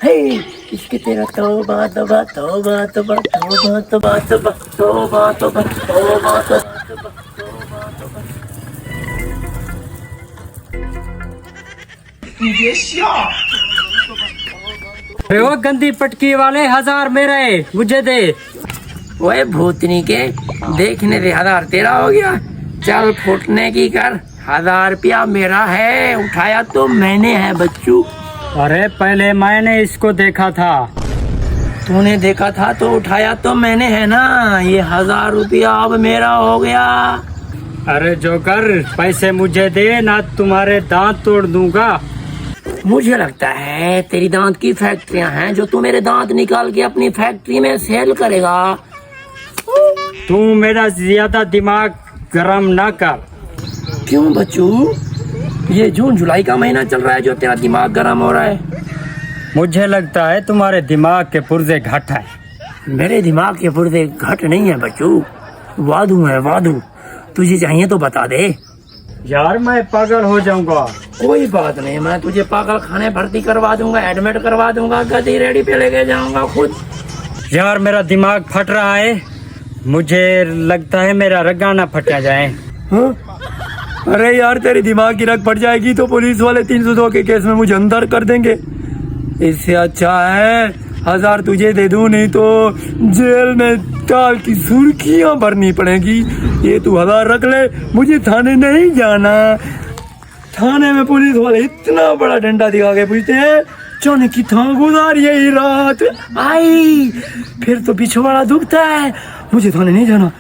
हे इसके तेरा तौबा तौबा तौबा तौबा तौबा तौबा तौबा तौबा तौबा तौबा तौबा। अरे वो गंदी पटकी वाले 1000 मेरे मुझे दे। ओए भूतनी के देखने दे, 1000 तेरा हो गया। चल फुटने की कर, 1000 रुपया मेरा है, उठाया तो मैंने है बच्चू। अरे पहले मैंने इसको देखा था। तूने देखा था तो उठाया तो मैंने है ना। ये 1000 रुपया अब मेरा हो गया। अरे जोकर पैसे मुझे दे ना तुम्हारे दांत तोड़ दूंगा। मुझे लगता है तेरी दांत की फैक्ट्रियां हैं जो तू मेरे दांत निकाल के अपनी फैक्ट्री में सेल करेगा। तू मेरा ज्यादा दिमाग गरम ना कर। क्यों बच्चू, ये जून जुलाई का महीना चल रहा है जो तेरा दिमाग गर्म हो रहा है। मुझे लगता है तुम्हारे दिमाग के पुर्जे घट है। मेरे दिमाग के पुर्जे घट नहीं है बच्चू, वादू है वादू। तुझे चाहिए तो बता दे। यार मैं पागल हो जाऊंगा। कोई बात नहीं, मैं तुझे पागल खाने भर्ती करवा दूंगा, एडमिट करवा दूंगा, गदी रेडी पे लेके जाऊंगा खुद। यार मेरा दिमाग फट रहा है, मुझे लगता है मेरा रग्गा ना फटा जाए। हाँ? अरे यार तेरी दिमाग की रग फट जाएगी तो पुलिस वाले 302 के केस में मुझे अंदर कर देंगे। इससे अच्छा है 1000 तुझे दे दूं, नहीं तो जेल में टाल की सुर्खियां भरनी पड़ेगी। ये तू 1000 रख ले, मुझे थाने नहीं जाना। थाने में पुलिस वाले इतना बड़ा डंडा दिखा के पूछते हैं जाने की था गुजारी यही रात आई, फिर तो पिछवाड़ा दुखता है। मुझे थाने नहीं जाना।